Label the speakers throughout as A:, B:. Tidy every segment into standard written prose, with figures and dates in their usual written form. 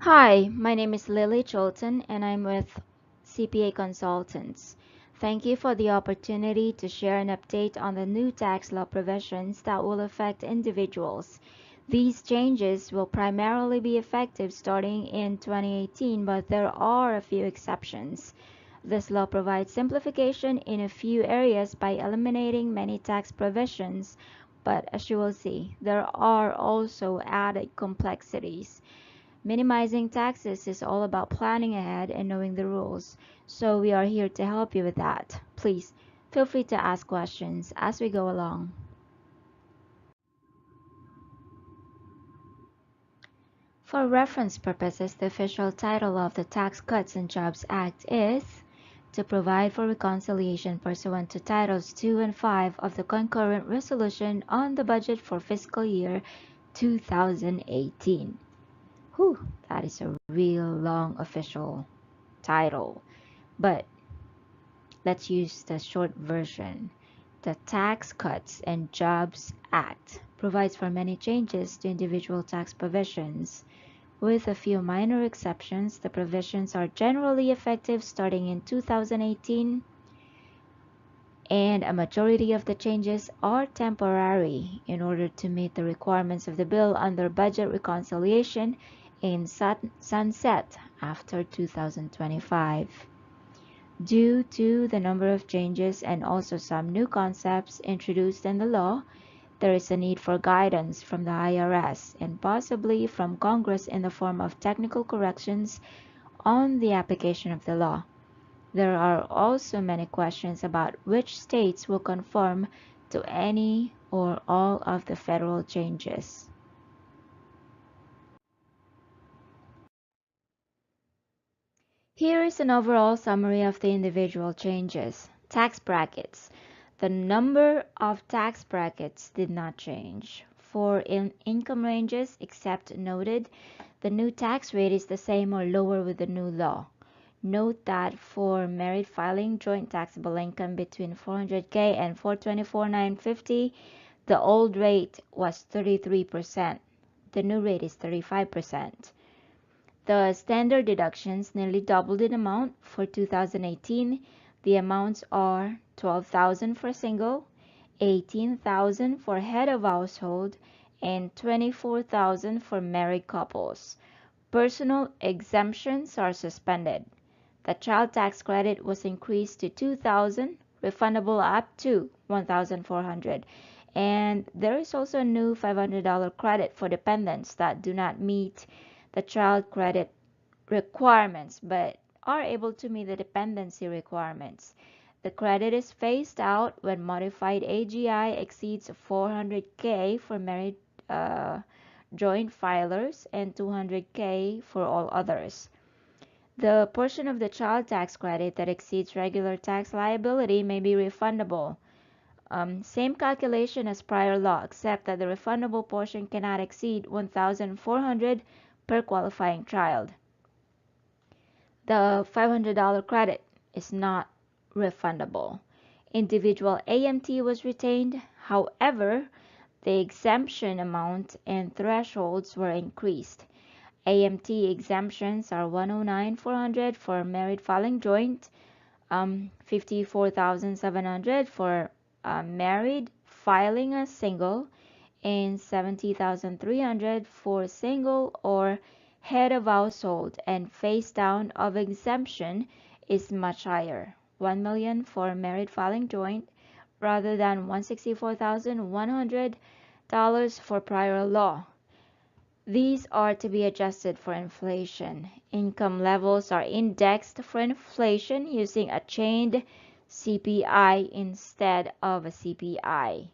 A: Hi, my name is Lily Cholton and I'm with CPA Consultants. Thank you for the opportunity to share an update on the new tax law provisions that will affect individuals. These changes will primarily be effective starting in 2018, but there are a few exceptions. This law provides simplification in a few areas by eliminating many tax provisions, but as you will see, there are also added complexities. Minimizing taxes is all about planning ahead and knowing the rules, so we are here to help you with that. Please feel free to ask questions as we go along. For reference purposes, the official title of the Tax Cuts and Jobs Act is to provide for reconciliation pursuant to Titles 2 and 5 of the Concurrent Resolution on the Budget for Fiscal Year 2018. Whew, that is a real long official title. But let's use the short version. The Tax Cuts and Jobs Act provides for many changes to individual tax provisions. With a few minor exceptions, the provisions are generally effective starting in 2018, and a majority of the changes are temporary in order to meet the requirements of the bill under budget reconciliation and sunset after 2025. Due to the number of changes and also some new concepts introduced in the law, there is a need for guidance from the IRS and possibly from Congress in the form of technical corrections on the application of the law. There are also many questions about which states will conform to any or all of the federal changes. Here is an overall summary of the individual changes. Tax brackets. The number of tax brackets did not change. For income ranges, except noted, the new tax rate is the same or lower with the new law. Note that for married filing joint taxable income between 400K and 424,950, the old rate was 33%. The new rate is 35%. The standard deductions nearly doubled in amount for 2018. The amounts are 12,000 for single, 18,000 for head of household, and 24,000 for married couples. Personal exemptions are suspended. The child tax credit was increased to 2,000, refundable up to 1,400. And there is also a new $500 credit for dependents that do not meet the child credit requirements but are able to meet the dependency requirements. The credit is phased out when modified AGI exceeds 400K for married joint filers and 200K for all others. The portion of the child tax credit that exceeds regular tax liability may be refundable. Same calculation as prior law, except that the refundable portion cannot exceed 1,400 per qualifying child. The $500 credit is not refundable. Individual AMT was retained, however, the exemption amount and thresholds were increased. AMT exemptions are 109,400 for married filing joint, 54,700 for married filing as single, and 70,300 for single or head of household, and phase down of exemption is much higher, 1 million for married filing joint rather than $164,100 for prior law. These are to be adjusted for inflation. Income levels are indexed for inflation using a chained CPI instead of a CPI.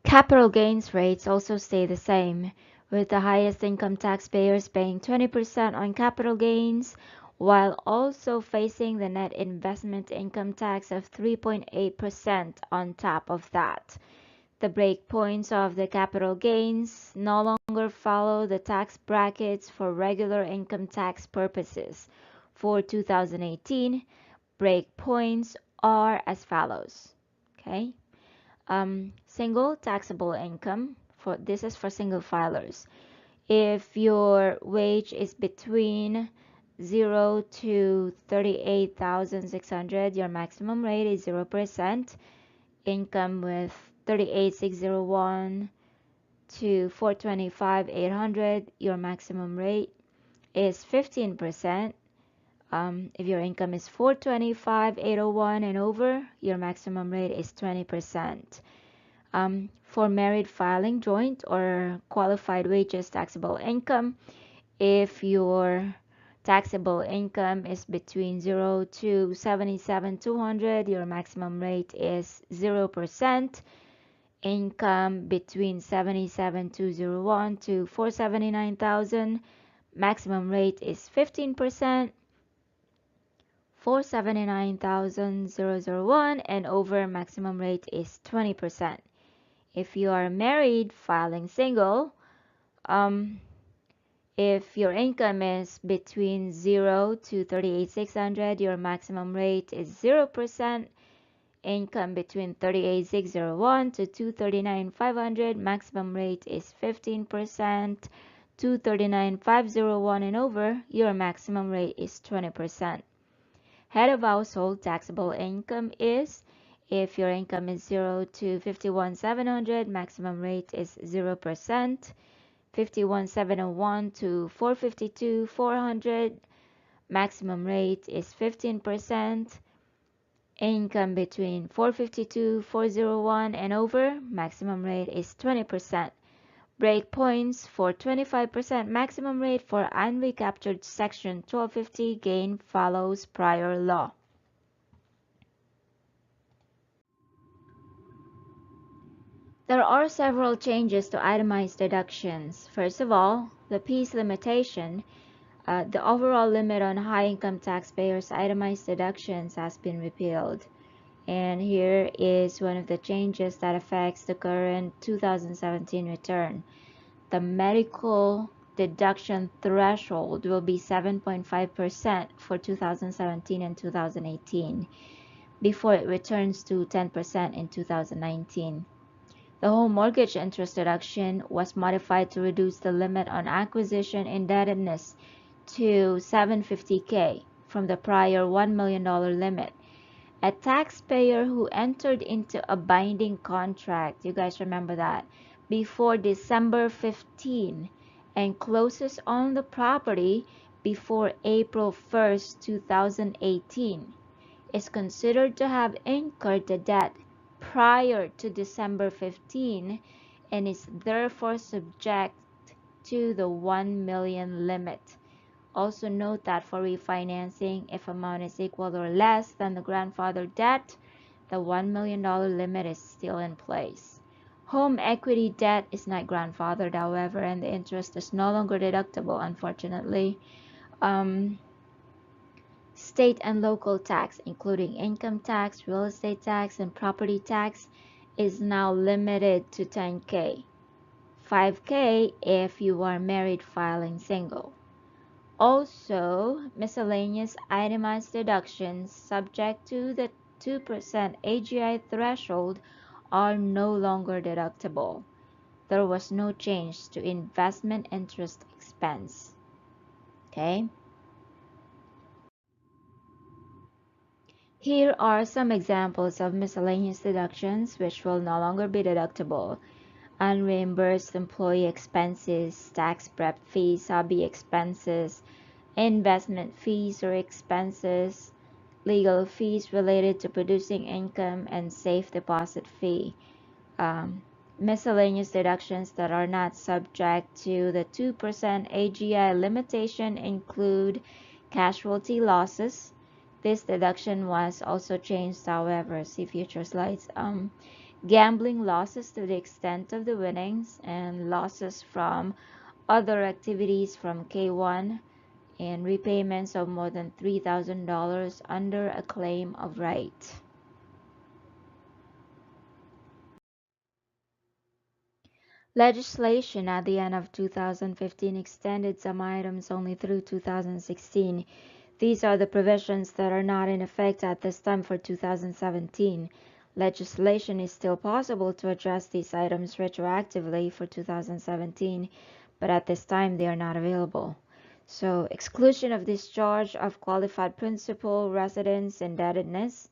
A: Capital gains rates also stay the same, with the highest income taxpayers paying 20% on capital gains, while also facing the net investment income tax of 3.8% on top of that. The breakpoints of the capital gains no longer follow the tax brackets for regular income tax purposes. For 2018, breakpoints are as follows. Okay. Single taxable income this is for single filers. If your wage is between 0 to 38,600, your maximum rate is 0%. Income with 38,601 to 425,800, your maximum rate is 15%. If your income is 425,801 and over, your maximum rate is 20%. For married filing joint or qualified wages taxable income, if your taxable income is between 0 to 77,200, your maximum rate is 0%. Income between 77,201 to 479,000, maximum rate is 15%. 479,001 and over, maximum rate is 20%. If you are married filing single, if your income is between 0 to 38,600, your maximum rate is 0%. Income between 38,601 to 239,500, maximum rate is 15%. 239,501 and over, your maximum rate is 20%. Head of household taxable income is, if your income is 0 to 51,700, maximum rate is 0%. 51,701 to 452,400, maximum rate is 15%. Income between 452,401 and over, maximum rate is 20%. Breakpoints for 25% maximum rate for unrecaptured Section 1250 gain follows prior law. There are several changes to itemized deductions. First of all, the piece limitation. The overall limit on high-income taxpayers' itemized deductions has been repealed. And here is one of the changes that affects the current 2017 return. The medical deduction threshold will be 7.5% for 2017 and 2018, before it returns to 10% in 2019. The home mortgage interest deduction was modified to reduce the limit on acquisition indebtedness to $750K from the prior $1 million limit. A taxpayer who entered into a binding contract, you guys remember that, before December 15 and closes on the property before April 1st, 2018, is considered to have incurred the debt prior to December 15 and is therefore subject to the 1 million limit. Also note that for refinancing, if amount is equal or less than the grandfather debt, the $1 million limit is still in place. Home equity debt is not grandfathered, however, and the interest is no longer deductible, unfortunately. State and local tax, including income tax, real estate tax, and property tax, is now limited to $10K. $5K if you are married filing single. Also, miscellaneous itemized deductions subject to the 2% AGI threshold are no longer deductible. There was no change to investment interest expense. Okay? Here are some examples of miscellaneous deductions which will no longer be deductible. Unreimbursed employee expenses, tax prep fees, hobby expenses, investment fees or expenses, legal fees related to producing income, and safe deposit fee. Miscellaneous deductions that are not subject to the 2% AGI limitation include casualty losses. This deduction was also changed, however, see future slides. Gambling losses to the extent of the winnings, and losses from other activities from K1, and repayments of more than $3,000 under a claim of right. Legislation at the end of 2015 extended some items only through 2016. These are the provisions that are not in effect at this time for 2017. Legislation is still possible to address these items retroactively for 2017, but at this time they are not available. So, exclusion of discharge of qualified principal, residence indebtedness,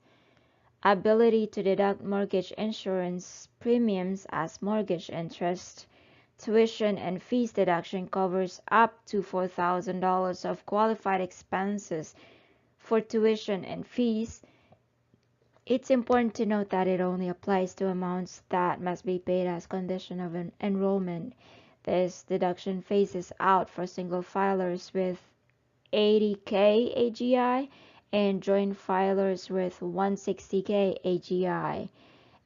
A: ability to deduct mortgage insurance premiums as mortgage interest, tuition and fees deduction covers up to $4,000 of qualified expenses for tuition and fees. It's important to note that it only applies to amounts that must be paid as condition of an enrollment. This deduction phases out for single filers with 80K AGI and joint filers with 160K AGI.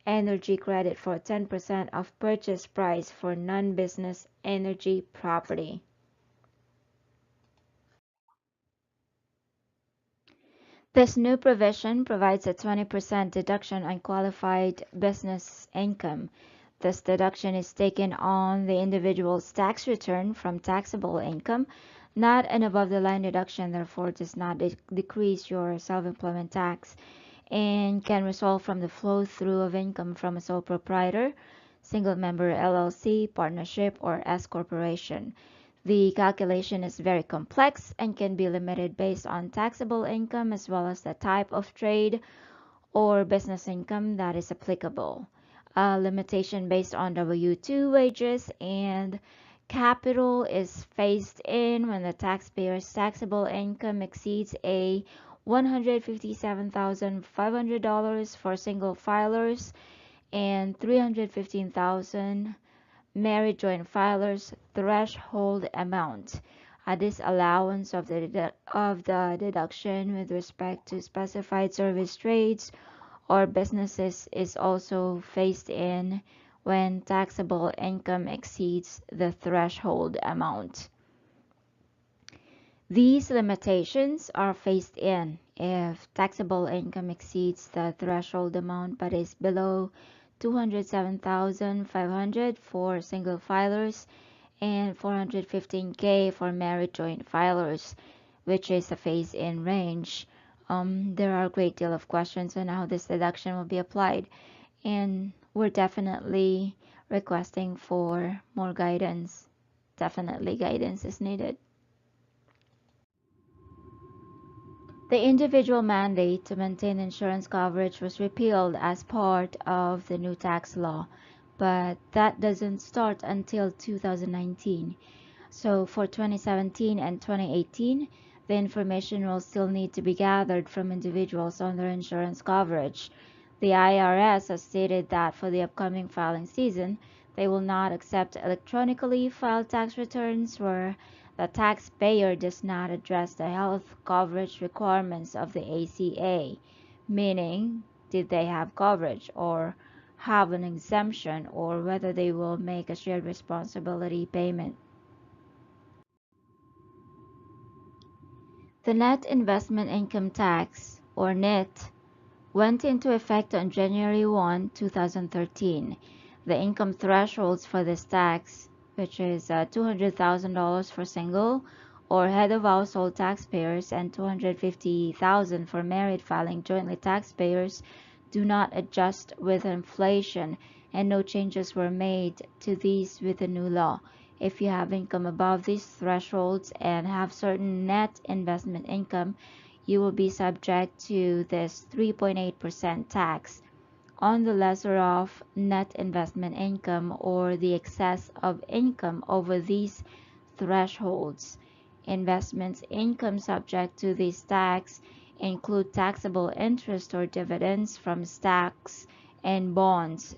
A: Energy credit for 10% of purchase price for non-business energy property. This new provision provides a 20% deduction on qualified business income. This deduction is taken on the individual's tax return from taxable income, not an above-the-line deduction, therefore does not decrease your self-employment tax, and can result from the flow-through of income from a sole proprietor, single-member LLC, partnership, or S corporation. The calculation is very complex and can be limited based on taxable income as well as the type of trade or business income that is applicable. A limitation based on W-2 wages and capital is phased in when the taxpayer's taxable income exceeds a $157,500 for single filers and $315,000 married joint filers threshold amount. A disallowance of the deduction with respect to specified service trades or businesses is also phased in when taxable income exceeds the threshold amount. These limitations are phased in if taxable income exceeds the threshold amount but is below 207,500 for single filers and 415K for married joint filers, which is a phase-in range. There are a great deal of questions on how this deduction will be applied, and we're definitely requesting for more guidance. Definitely guidance is needed. The individual mandate to maintain insurance coverage was repealed as part of the new tax law, but that doesn't start until 2019. So for 2017 and 2018, the information will still need to be gathered from individuals on their insurance coverage. The IRS has stated that for the upcoming filing season, they will not accept electronically filed tax returns where the taxpayer does not address the health coverage requirements of the ACA, meaning did they have coverage or have an exemption or whether they will make a shared responsibility payment. The net investment income tax, or NIT, went into effect on January 1, 2013. The income thresholds for this tax, which is $200,000 for single or head of household taxpayers and $250,000 for married filing jointly taxpayers, do not adjust with inflation, and no changes were made to these with the new law. If you have income above these thresholds and have certain net investment income, you will be subject to this 3.8% tax on the lesser of net investment income or the excess of income over these thresholds. Investments income subject to this tax include taxable interest or dividends from stocks and bonds,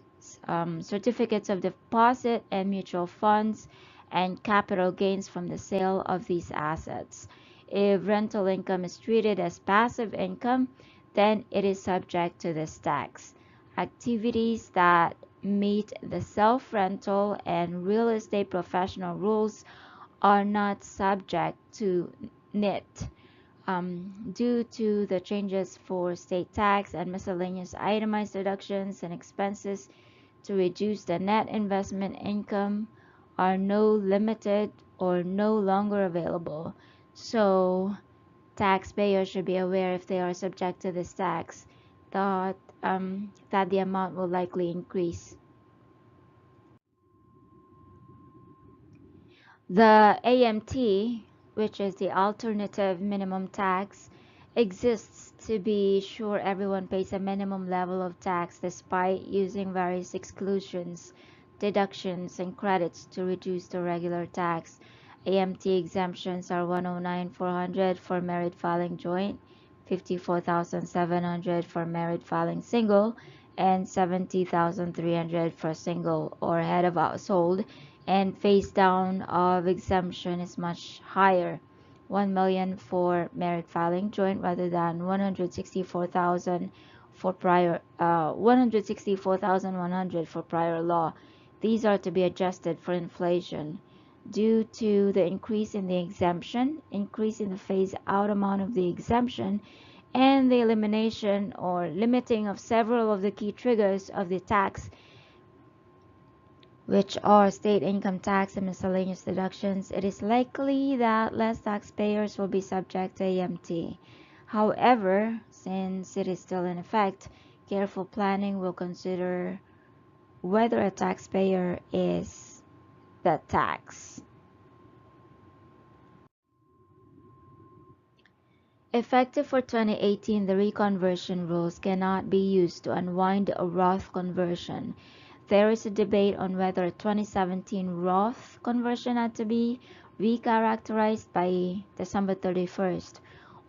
A: certificates of deposit and mutual funds, and capital gains from the sale of these assets. If rental income is treated as passive income, then it is subject to this tax. Activities that meet the self-rental and real estate professional rules are not subject to NIT. Due to the changes for state tax and miscellaneous itemized deductions and expenses to reduce the net investment income are no limited or no longer available. So taxpayers should be aware if they are subject to this tax that that the amount will likely increase. The AMT, which is the alternative minimum tax, exists to be sure everyone pays a minimum level of tax despite using various exclusions, deductions, and credits to reduce the regular tax. AMT exemptions are 109,400 for married filing joint, 54,700 for married filing single, and 70,300 for single or head of household, and face down of exemption is much higher, 1 million for married filing joint rather than 164,000 for prior 164,100 for prior law. These are to be adjusted for inflation. Due to the increase in the exemption, increase in the phase out amount of the exemption, and the elimination or limiting of several of the key triggers of the tax, which are state income tax and miscellaneous deductions, it is likely that less taxpayers will be subject to AMT. However, since it is still in effect, careful planning will consider whether a taxpayer is the tax. Effective for 2018, the reconversion rules cannot be used to unwind a Roth conversion. There is a debate on whether a 2017 Roth conversion had to be recharacterized by December 31st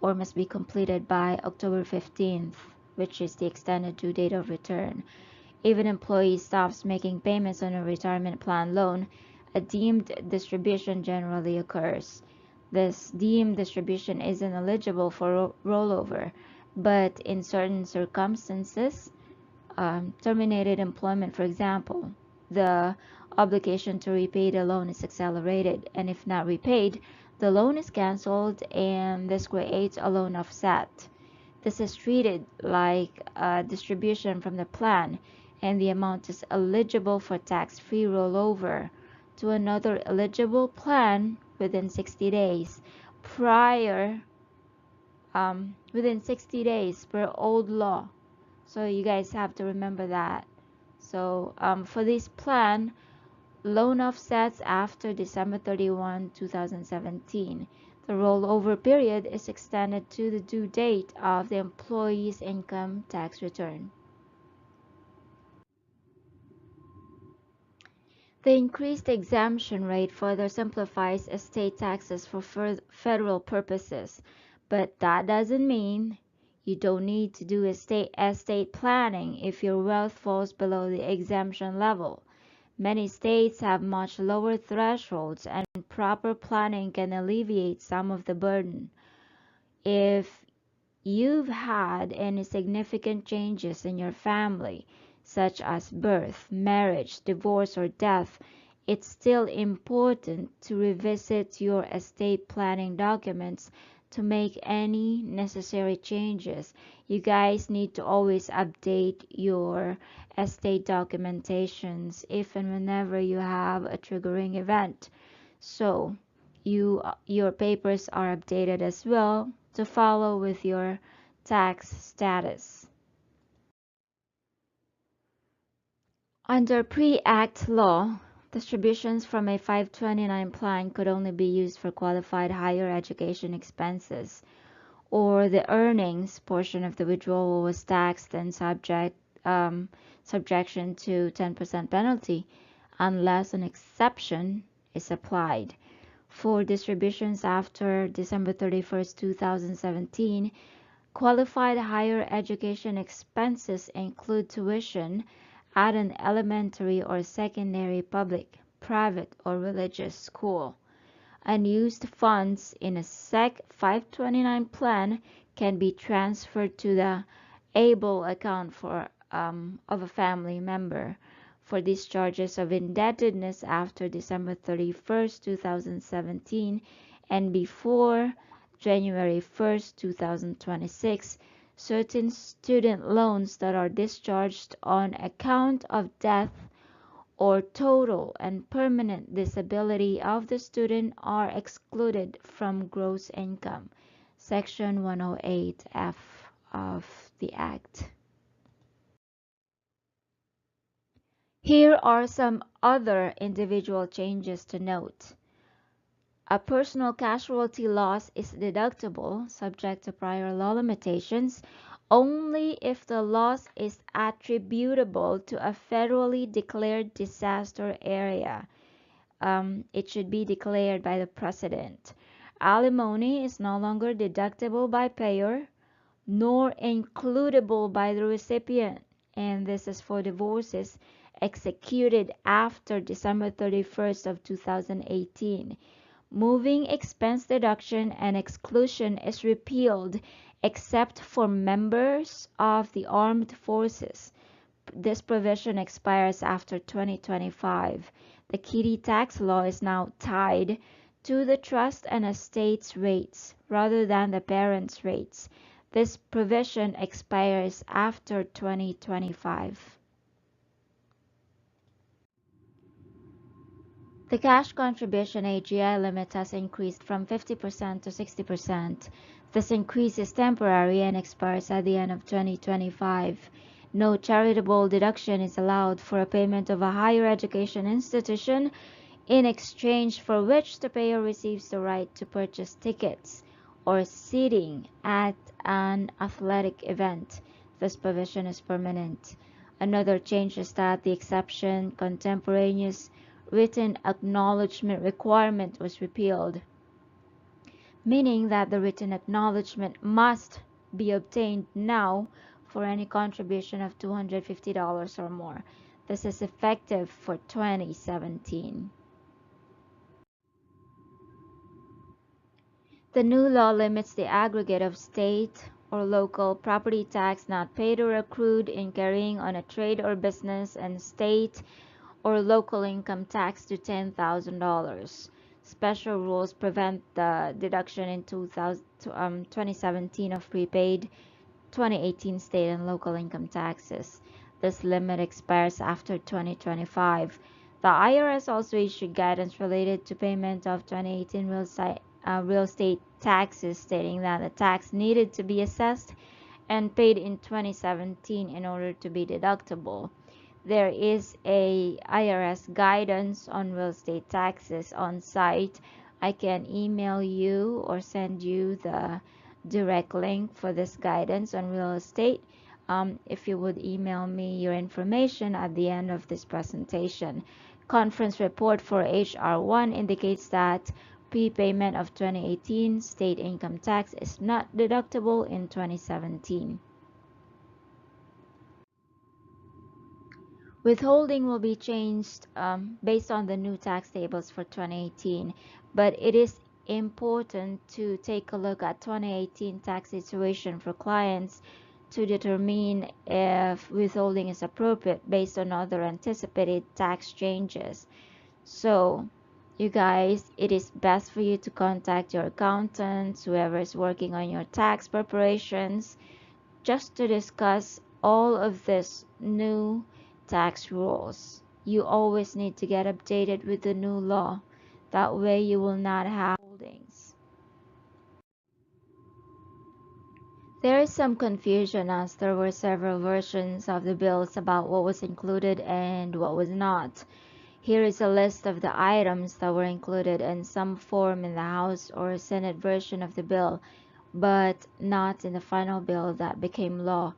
A: or must be completed by October 15th, which is the extended due date of return. Even employee stops making payments on a retirement plan loan, a deemed distribution generally occurs. This deemed distribution isn't eligible for rollover, but in certain circumstances, terminated employment, for example, the obligation to repay the loan is accelerated, and if not repaid, the loan is canceled, and this creates a loan offset. This is treated like a distribution from the plan, and the amount is eligible for tax-free rollover to another eligible plan within 60 days prior within 60 days per old law. So you guys have to remember that. So for this plan, loan offsets after December 31, 2017. The rollover period is extended to the due date of the employee's income tax return. The increased exemption rate further simplifies estate taxes for federal purposes, but that doesn't mean you don't need to do estate planning if your wealth falls below the exemption level. Many states have much lower thresholds, and proper planning can alleviate some of the burden. If you've had any significant changes in your family, such as birth, marriage, divorce, or death, it's still important to revisit your estate planning documents to make any necessary changes. You guys need to always update your estate documentations if and whenever you have a triggering event. So, your papers are updated as well to follow with your tax status. Under pre-act law, distributions from a 529 plan could only be used for qualified higher education expenses, or the earnings portion of the withdrawal was taxed and subjection to 10% penalty, unless an exception is applied. For distributions after December 31st, 2017, qualified higher education expenses include tuition at an elementary or secondary public, private, or religious school. Unused funds in a SEC 529 plan can be transferred to the ABLE account of a family member. For discharges of indebtedness after December 31st, 2017 and before January 1st, 2026, certain student loans that are discharged on account of death or total and permanent disability of the student are excluded from gross income. Section 108F of the Act. Here are some other individual changes to note. A personal casualty loss is deductible, subject to prior law limitations, only if the loss is attributable to a federally declared disaster area. It should be declared by the President. Alimony is no longer deductible by payer, nor includable by the recipient, and this is for divorces executed after December 31st of 2018. Moving expense deduction and exclusion is repealed except for members of the armed forces. This provision expires after 2025. The kiddie tax law is now tied to the trust and estates rates rather than the parents' rates. This provision expires after 2025. The cash contribution AGI limit has increased from 50% to 60%. This increase is temporary and expires at the end of 2025. No charitable deduction is allowed for a payment of a higher education institution in exchange for which the payer receives the right to purchase tickets or seating at an athletic event. This provision is permanent. Another change is that the exception contemporaneous written acknowledgement requirement was repealed, meaning that the written acknowledgement must be obtained now for any contribution of $250 or more. This is effective for 2017. The new law limits the aggregate of state or local property tax not paid or accrued in carrying on a trade or business and state or local income tax to $10,000. Special rules prevent the deduction in 2017 of prepaid 2018 state and local income taxes. This limit expires after 2025. The IRS also issued guidance related to payment of 2018 real estate taxes, stating that the tax needed to be assessed and paid in 2017 in order to be deductible. There is a IRS guidance on real estate taxes on site. I can email you or send you the direct link for this guidance on real estate. If you would email me your information at the end of this presentation. Conference report for HR1 indicates that prepayment of 2018 state income tax is not deductible in 2017. Withholding will be changed based on the new tax tables for 2018, but it is important to take a look at 2018 tax situation for clients to determine if withholding is appropriate based on other anticipated tax changes. So, you guys, it is best for you to contact your accountants, whoever is working on your tax preparations, just to discuss all of this new tax rules. You always need to get updated with the new law. That way you will not have holdings. There is some confusion as there were several versions of the bills about what was included and what was not. Here is a list of the items that were included in some form in the House or Senate version of the bill, but not in the final bill that became law.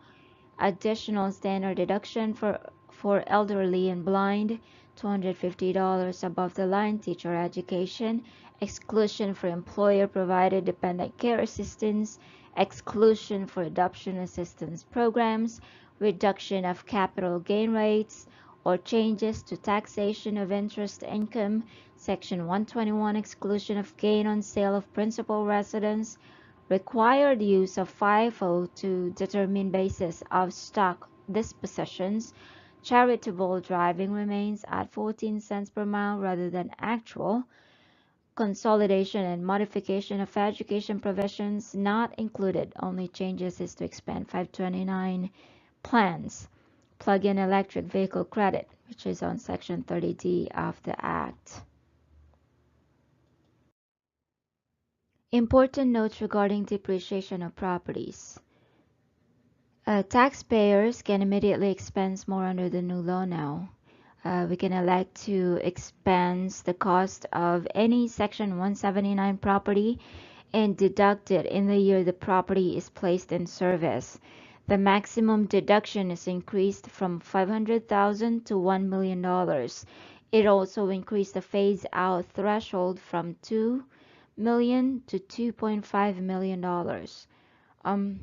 A: Additional standard deduction for elderly and blind, $250 above the line teacher education, exclusion for employer provided dependent care assistance, exclusion for adoption assistance programs, reduction of capital gain rates, or changes to taxation of interest income, Section 121 exclusion of gain on sale of principal residence, required use of FIFO to determine basis of stock dispositions, charitable driving remains at 14 cents per mile rather than actual, consolidation and modification of education provisions not included, only changes is to expand 529 plans, plug-in electric vehicle credit, which is on Section 30D of the Act. Important notes regarding depreciation of properties. Taxpayers can immediately expense more under the new law now. We can elect to expense the cost of any Section 179 property and deduct it in the year the property is placed in service. The maximum deduction is increased from $500,000 to $1 million. It also increased the phase-out threshold from $2 million to $2.5 million. Um,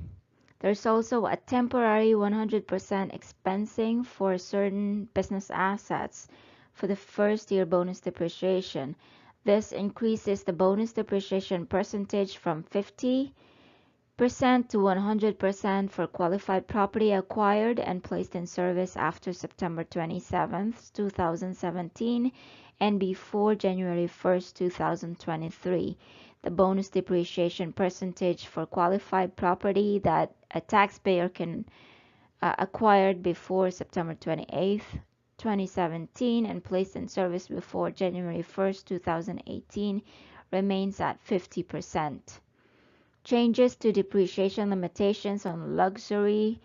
A: there's also a temporary 100% expensing for certain business assets for the first year bonus depreciation. This increases the bonus depreciation percentage from 50% to 100% for qualified property acquired and placed in service after September 27, 2017 and before January 1, 2023. The bonus depreciation percentage for qualified property that a taxpayer can acquired before September 28, 2017 and placed in service before January 1, 2018 remains at 50%. Changes to depreciation limitations on luxury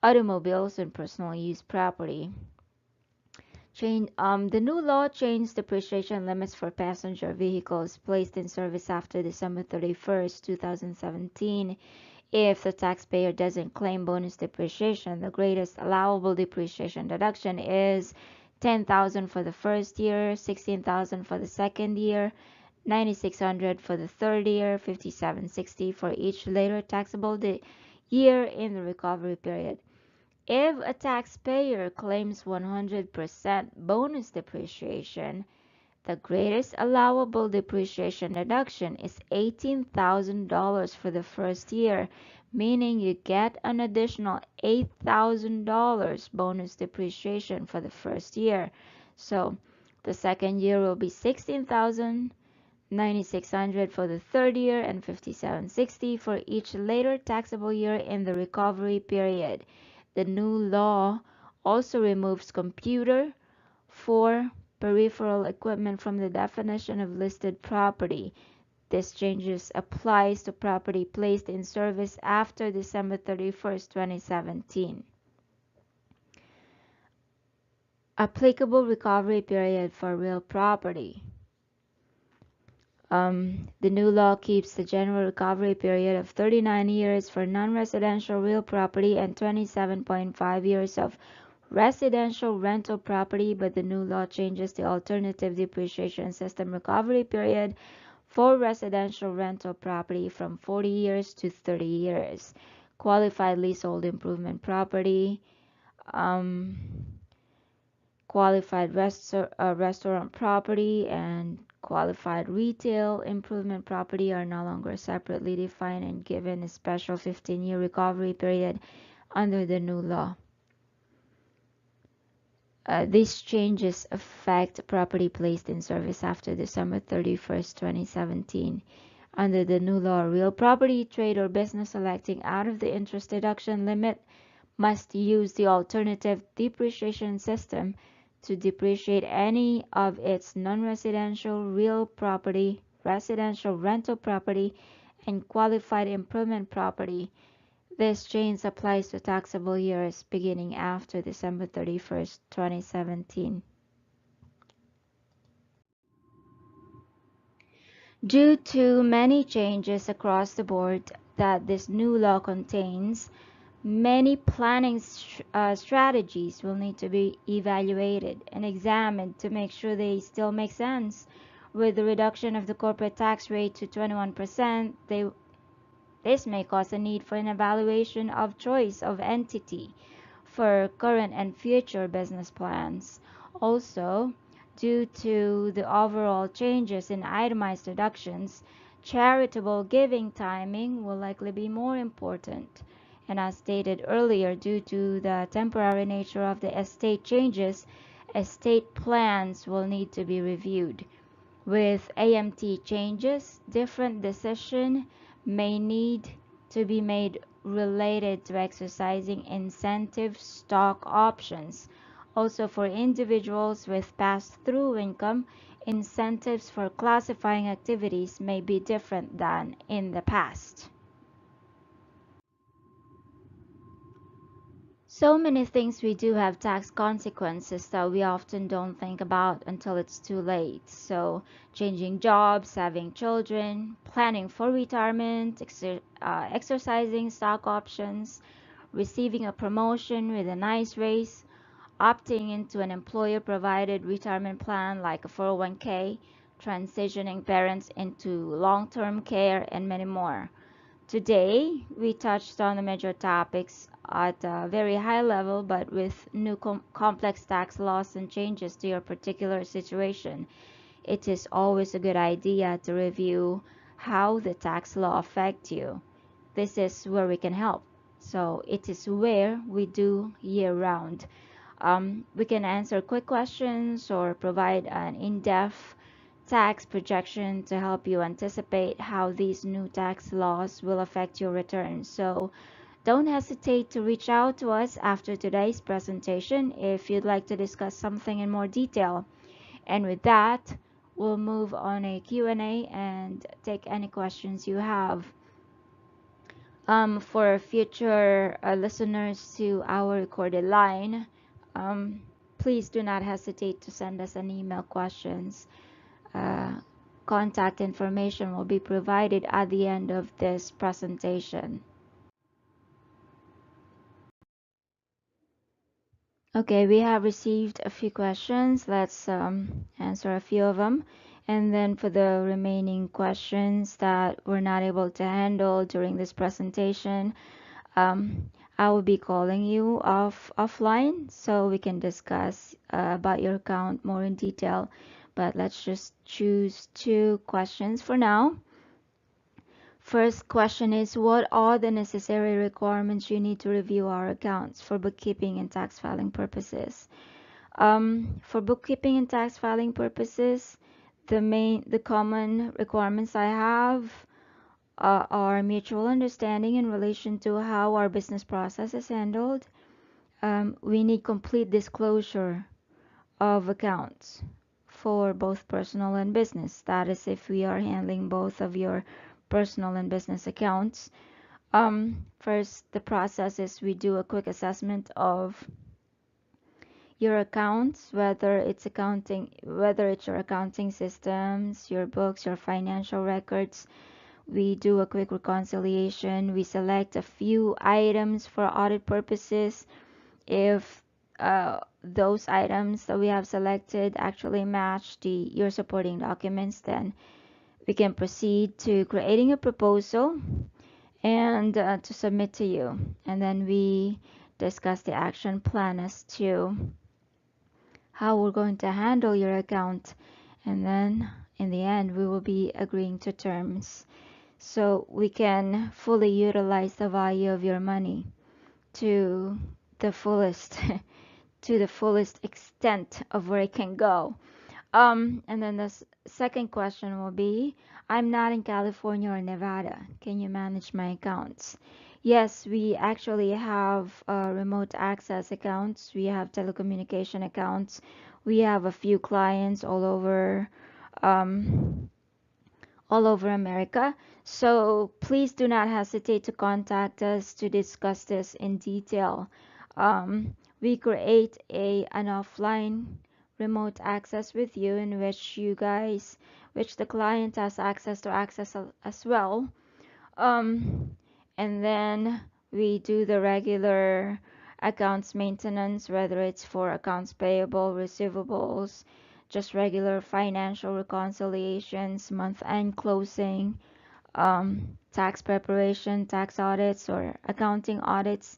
A: automobiles and personal use property. The new law changed depreciation limits for passenger vehicles placed in service after December 31st, 2017. If the taxpayer doesn't claim bonus depreciation, the greatest allowable depreciation deduction is $10,000 for the first year, $16,000 for the second year, $9,600 for the third year, $5,760 for each later taxable year in the recovery period. If a taxpayer claims 100% bonus depreciation, the greatest allowable depreciation deduction is $18,000 for the first year, meaning you get an additional $8,000 bonus depreciation for the first year. So the second year will be $16,000, $9,600 for the third year, and $5,760 for each later taxable year in the recovery period. The new law also removes computer for peripheral equipment from the definition of listed property. This changes applies to property placed in service after December 31st, 2017. Applicable recovery period for real property. The new law keeps the general recovery period of 39 years for non-residential real property and 27.5 years of residential rental property, but the new law changes the alternative depreciation system recovery period for residential rental property from 40 years to 30 years. Qualified leasehold improvement property, um, qualified restaurant property, and qualified retail improvement property are no longer separately defined and given a special 15-year recovery period under the new law. These changes affect property placed in service after December 31st, 2017. Under the new law, real property, trade, or business electing out of the interest deduction limit must use the alternative depreciation system to depreciate any of its non-residential real property, residential rental property, and qualified improvement property. This change applies to taxable years beginning after December 31st, 2017. Due to many changes across the board that this new law contains, many planning strategies will need to be evaluated and examined to make sure they still make sense. With the reduction of the corporate tax rate to 21%, this may cause a need for an evaluation of choice of entity for current and future business plans. Also, due to the overall changes in itemized deductions, charitable giving timing will likely be more important. And as stated earlier, due to the temporary nature of the estate changes, estate plans will need to be reviewed. With AMT changes, different decisions may need to be made related to exercising incentive stock options. Also, for individuals with pass-through income, incentives for classifying activities may be different than in the past. So many things we do have tax consequences that we often don't think about until it's too late. So, changing jobs, having children, planning for retirement, exercising stock options, receiving a promotion with a nice raise, opting into an employer provided retirement plan like a 401k, transitioning parents into long term care, and many more. Today, we touched on the major topics at a very high level, but with new complex tax laws and changes to your particular situation, it is always a good idea to review how the tax law affect you. This is where we can help. So it is where we do year round. We can answer quick questions or provide an in-depth tax projection to help you anticipate how these new tax laws will affect your returns. So don't hesitate to reach out to us after today's presentation if you'd like to discuss something in more detail. And with that, we'll move on a Q&A and take any questions you have. For future listeners to our recorded line, um, please do not hesitate to send us an email questions. Uh, Contact information will be provided at the end of this presentation. Okay, we have received a few questions. Let's answer a few of them. And then for the remaining questions that we're not able to handle during this presentation, I will be calling you offline so we can discuss about your account more in detail. But let's just choose two questions for now. First question is, what are the necessary requirements you need to review our accounts for bookkeeping and tax filing purposes? For bookkeeping and tax filing purposes, the common requirements I have are mutual understanding in relation to how our business process is handled. We need complete disclosure of accounts for both personal and business. That is, if we are handling both of your personal and business accounts. First, the process is we do a quick assessment of your accounts, whether it's your accounting systems, your books, your financial records. We do a quick reconciliation. We select a few items for audit purposes. If those items that we have selected actually match your supporting documents, then we can proceed to creating a proposal and to submit to you. And then we discuss the action plan as to how we're going to handle your account. And then in the end, we will be agreeing to terms so we can fully utilize the value of your money to the fullest to the fullest extent of where it can go. And then the second question will be, I'm not in California or Nevada. Can you manage my accounts? Yes, we actually have remote access accounts. We have telecommunication accounts. We have a few clients um, all over America. So please do not hesitate to contact us to discuss this in detail. We create an offline remote access with you in which the client has access to access as well. Um, and then we do the regular accounts maintenance, whether it's for accounts payable, receivables, just regular financial reconciliations, month-end closing, tax preparation, tax audits, or accounting audits.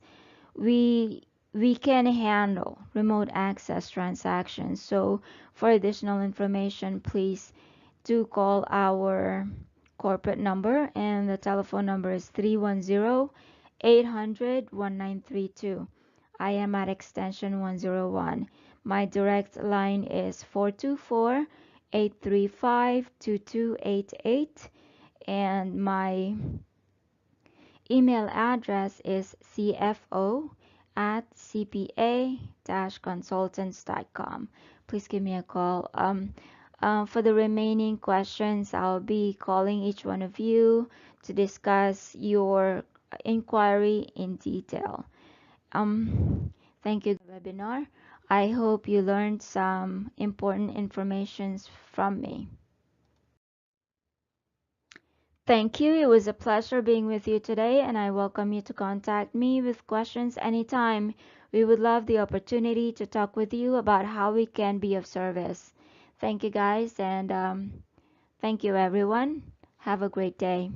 A: We can handle remote access transactions. So for additional information, please do call our corporate number, and the telephone number is 310-800-1932. I am at extension 101. My direct line is 424-835-2288, and my email address is cfo at cpa-consultants.com. Please give me a call. For the remaining questions, I'll be calling each one of you to discuss your inquiry in detail. thank you for the webinar. I hope you learned some important information from me. Thank you. It was a pleasure being with you today, and I welcome you to contact me with questions anytime. We would love the opportunity to talk with you about how we can be of service. Thank you, guys, and thank you, everyone. Have a great day.